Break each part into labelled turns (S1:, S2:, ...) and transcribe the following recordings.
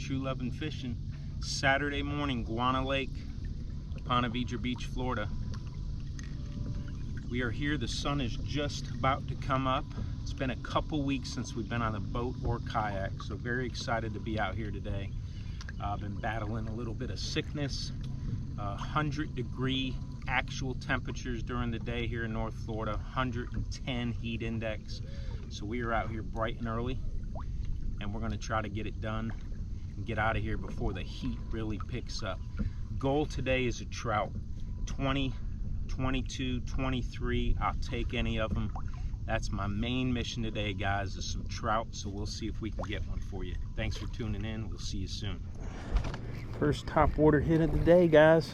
S1: True Loving Fishing. Saturday morning, Guana Lake, Ponte Vedra Beach, Florida. We are here. The sun is just about to come up. It's been a couple weeks since we've been on a boat or kayak, so very excited to be out here today. I've been battling a little bit of sickness. 100-degree actual temperatures during the day here in North Florida, 110 heat index. So we are out here bright and early, and we're going to try to get it done and get out of here before the heat really picks up. Goal today is a trout. 20, 22, 23, I'll take any of them. That's my main mission today, guys, is some trout, so we'll see if we can get one for you. Thanks for tuning in. We'll see you soon. First top water hit of the day, guys.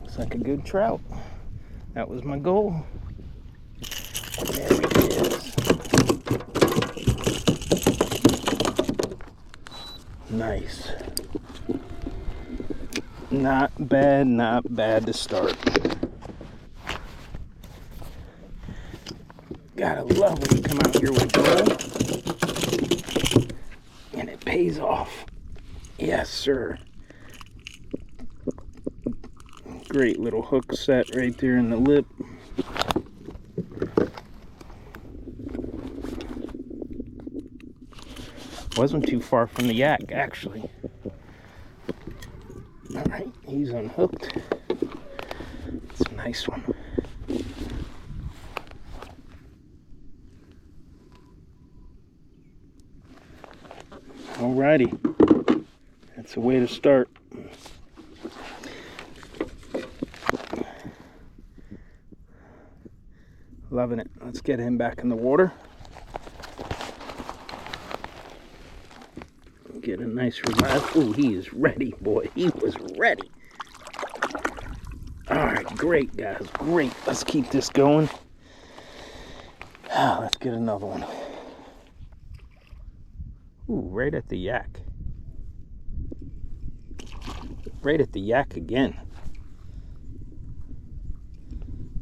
S1: Looks like a good trout. That was my goal. There he is. Nice. Not bad to start. Gotta love when you come out here with gold. And it pays off. Yes, sir. Great little hook set right there in the lip. Wasn't too far from the yak, actually. All right, he's unhooked. It's a nice one. Alrighty, that's a way to start. Loving it. Let's get him back in the water. Get a nice revive. Oh, he is ready, boy. He was ready. Alright, great, guys. Great. Let's keep this going. Let's get another one. Ooh, right at the yak. Right at the yak again.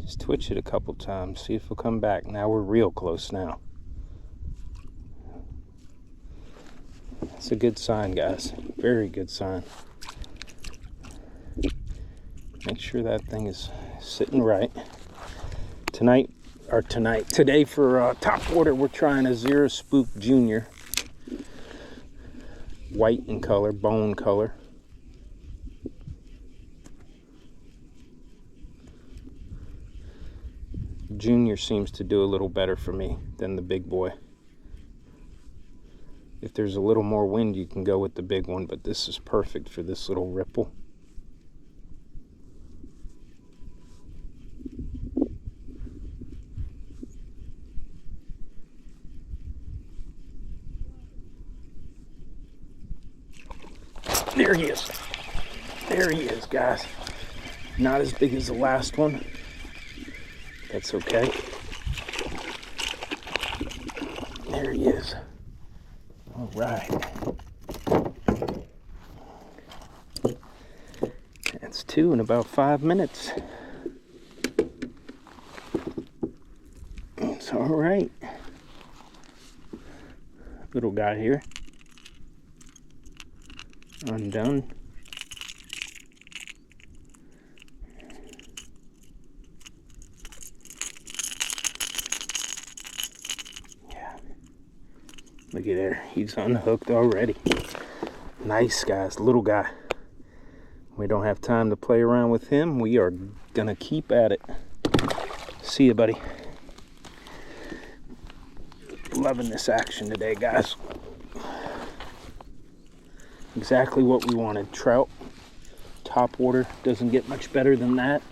S1: Just twitch it a couple times. See if it'll come back. Now we're real close now. That's a good sign, guys. Very good sign. Make sure that thing is sitting right. Today for top water, we're trying a Zara Spook Jr. White in color, bone color. Junior seems to do a little better for me than the big boy. If there's a little more wind, you can go with the big one, but this is perfect for this little ripple. There he is. There he is, guys. Not as big as the last one. That's okay. There he is. All right. That's 2 in about 5 minutes. It's all right. Little guy here. Undone. Yeah. Look at there. He's unhooked already. Nice, guys. Little guy. We don't have time to play around with him. We are gonna keep at it. See you, buddy. Loving this action today, guys. Exactly what we wanted. Trout, top water, doesn't get much better than that.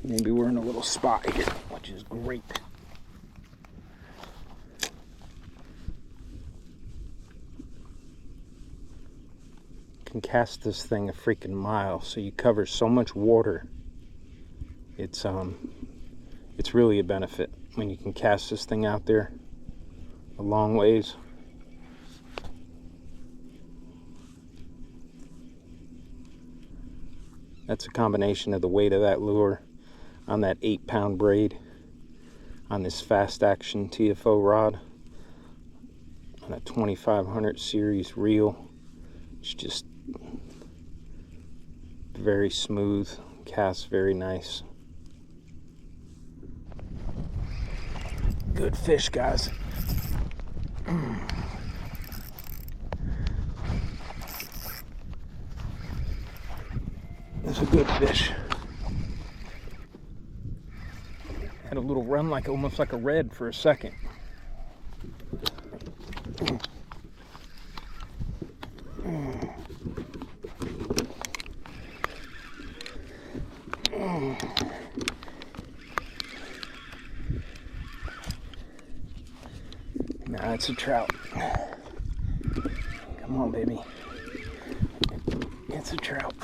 S1: Maybe we're in a little spot here, which is great. Can cast this thing a freaking mile, so you cover so much water. It's really a benefit when you can cast this thing out there a long ways. That's a combination of the weight of that lure on that 8-pound braid on this fast action TFO rod. on a 2500 series reel. It's just very smooth, casts very nice. Good fish, guys. That's a good fish. Had a little run like almost like a red for a second. Nah, it's a trout. Come on, baby. It's a trout.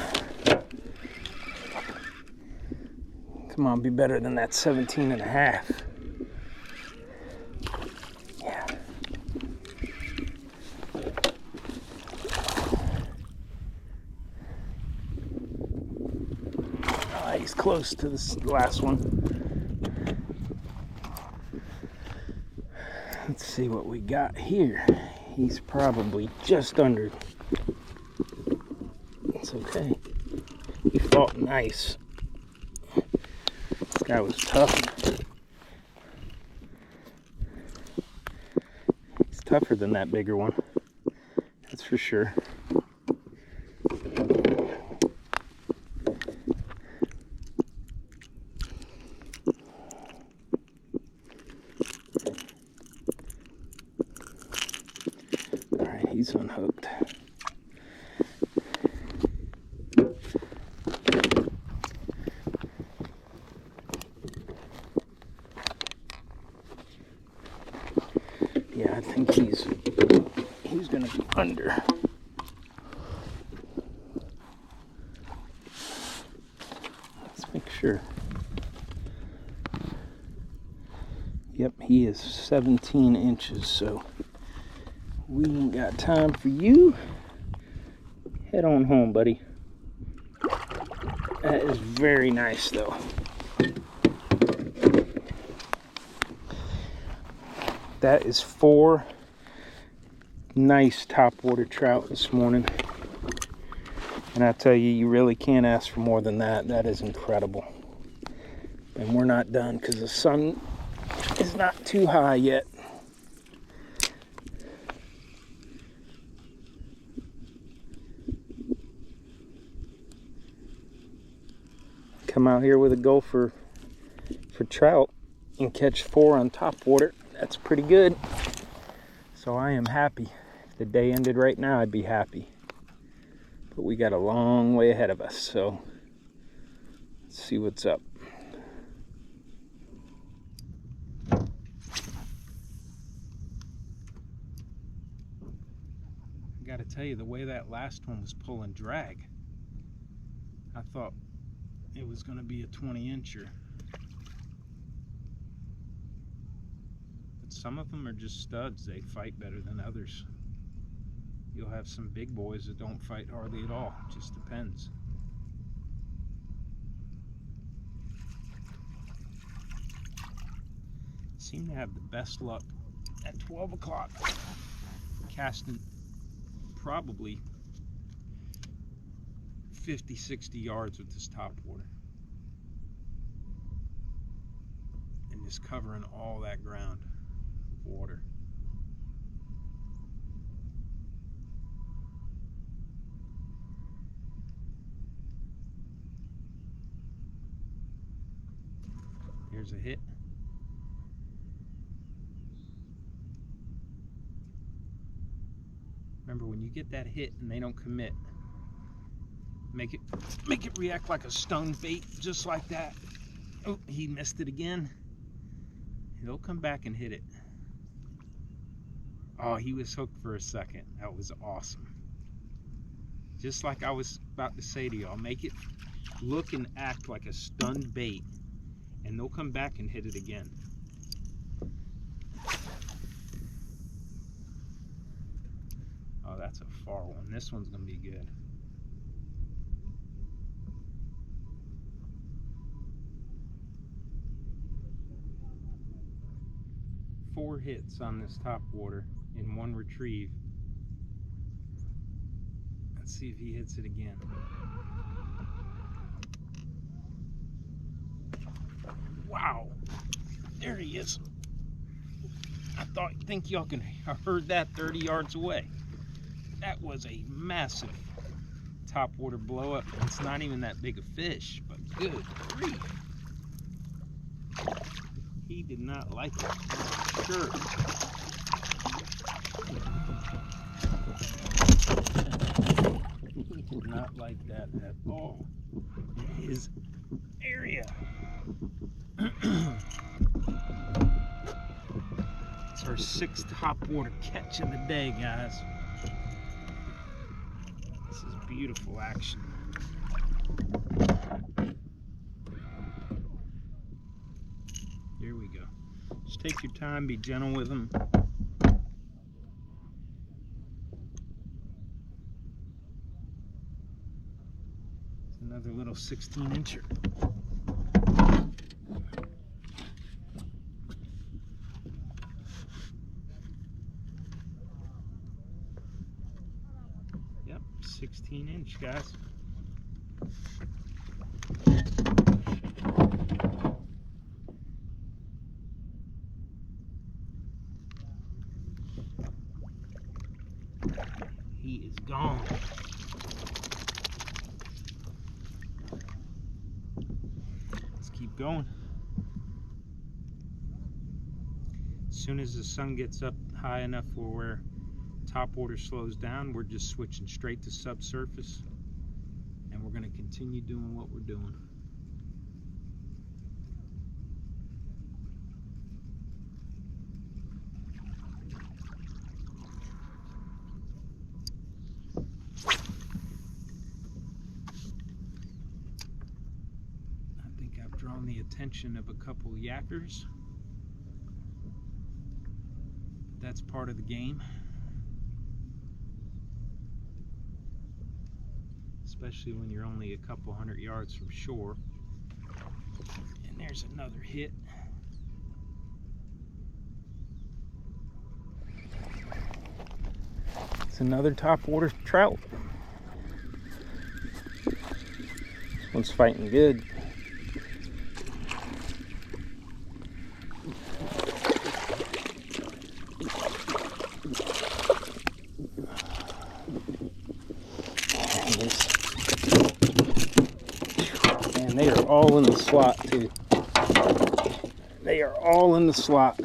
S1: Come on, be better than that 17 and a half. Yeah. He's close to this last one. Let's see what we got here. He's probably just under. It's okay. He fought nice. This guy was tough. He's tougher than that bigger one. That's for sure. He's unhooked. Yeah, I think he's gonna be under. Let's make sure. Yep, he is 17 inches, so we ain't got time for you. Head on home, buddy. That is very nice, though. That is 4 nice topwater trout this morning. And I tell you, you really can't ask for more than that. That is incredible. And we're not done because the sun is not too high yet. Come out here with a goal for trout and catch 4 on topwater. That's pretty good. So I am happy. If the day ended right now, I'd be happy. But we got a long way ahead of us, so let's see what's up. I gotta tell you, the way that last one was pulling drag, I thought it was going to be a 20-incher. But some of them are just studs. They fight better than others. You'll have some big boys that don't fight hardly at all. It just depends. Seem to have the best luck at 12 o'clock. Casting probably 50, 60 yards with this topwater. And just covering all that ground of water. Here's a hit. Remember, when you get that hit and they don't commit, make it react like a stung bait, just like that. Oh, he missed it again. He'll come back and hit it. Oh, he was hooked for a second. That was awesome. Just like I was about to say to y'all, make it look and act like a stunned bait, and they'll come back and hit it again. Oh, that's a far one. This one's gonna be good. Four hits on this topwater. in one retrieve. Let's see if he hits it again. Wow, there he is. I think y'all can have heard that 30 yards away. That was a massive topwater blow up. It's not even that big a fish, but good grief. He did not like it, for sure. He did not like that at all in his area. It's our 6th topwater catch of the day, guys. This is beautiful action. Here we go. Just take your time, be gentle with them. It's another little 16-incher. Yep, 16-inch, guys. He is gone. Let's keep going. As soon as the sun gets up high enough where topwater slows down, we're just switching straight to subsurface, and we're going to continue doing what we're doing. Drawn the attention of a couple yakkers. That's part of the game, especially when you're only a couple hundred yards from shore. And there's another hit. It's another topwater trout. This one's fighting good. And they are all in the slot too. They are all in the slot.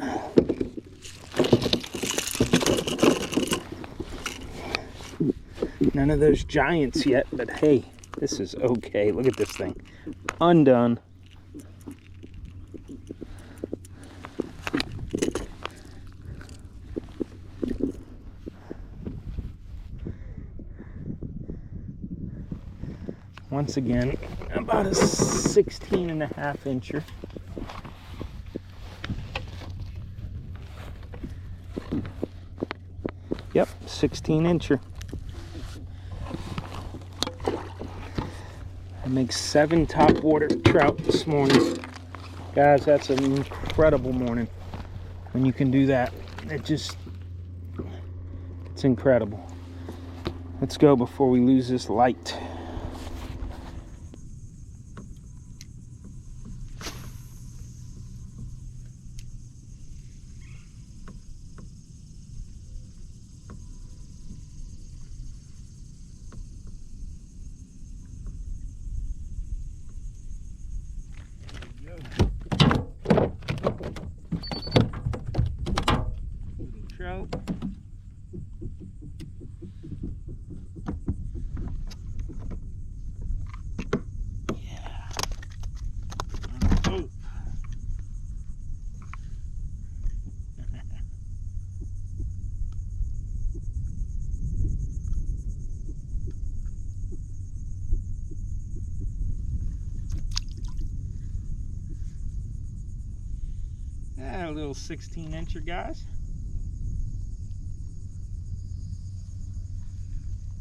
S1: None of those giants yet, but hey, this is okay. Look at this thing. Undone. Once again, about a 16.5-incher. Yep, 16-incher. I make 7 topwater trout this morning. Guys, that's an incredible morning when you can do that. It's incredible. Let's go before we lose this light. Trout. Yeah. Oh. A little 16-incher, guys.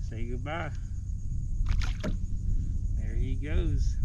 S1: Say goodbye. There he goes.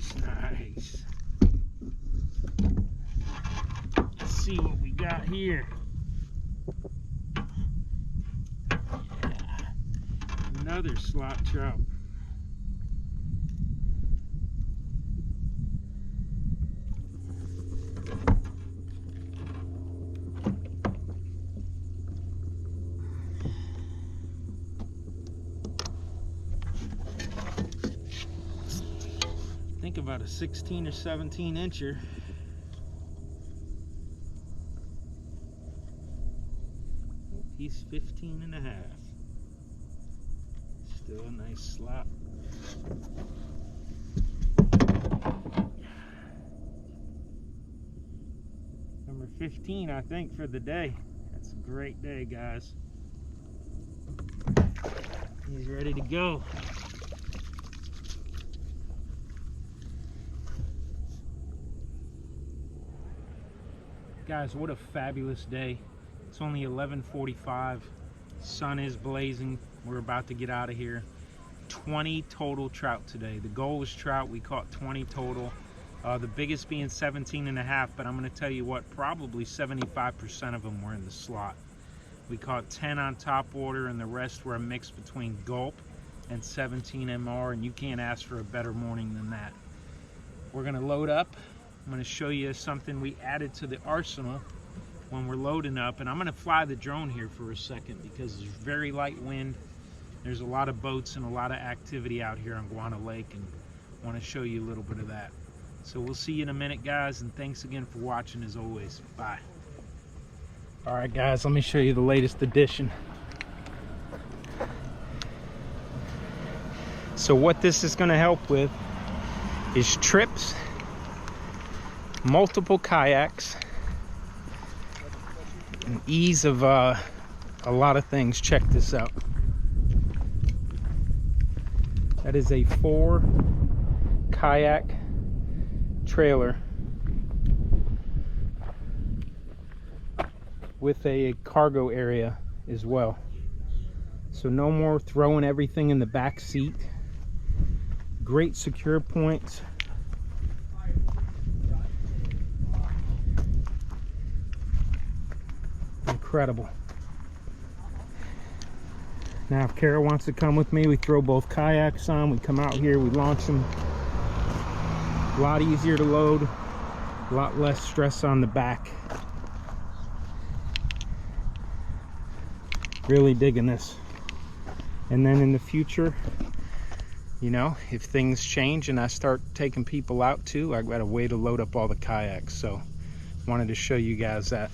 S1: Nice, nice. Let's see what we got here. Yeah. Another slot trout. Think about a 16 or 17 incher. He's 15 and a half. Still a nice slot. Number 15, I think, for the day. That's a great day, guys. He's ready to go. Guys, what a fabulous day. It's only 11:45. Sun is blazing. We're about to get out of here. 20 total trout today. The goal was trout. We caught 20 total. The biggest being 17 and a half, but I'm going to tell you what, probably 75% of them were in the slot. We caught 10 on top water, and the rest were a mix between gulp and 17 MR, and you can't ask for a better morning than that. We're going to load up. I'm going to show you something we added to the arsenal when we're loading up, and I'm going to fly the drone here for a second because there's very light wind. There's a lot of boats and a lot of activity out here on Guana Lake, and I want to show you a little bit of that. So we'll see you in a minute, guys, and thanks again for watching as always. Bye. All right, guys, let me show you the latest addition. So what this is going to help with is trips, multiple kayaks, and ease of a lot of things. Check this out. That is a 4 kayak trailer with a cargo area as well. So no more throwing everything in the back seat. Great secure points. Incredible. Now if Kara wants to come with me, we throw both kayaks on, we come out here, we launch them. A lot easier to load, a lot less stress on the back. Really digging this. And then in the future, you know, if things change and I start taking people out too, I've got a way to load up all the kayaks. So wanted to show you guys that.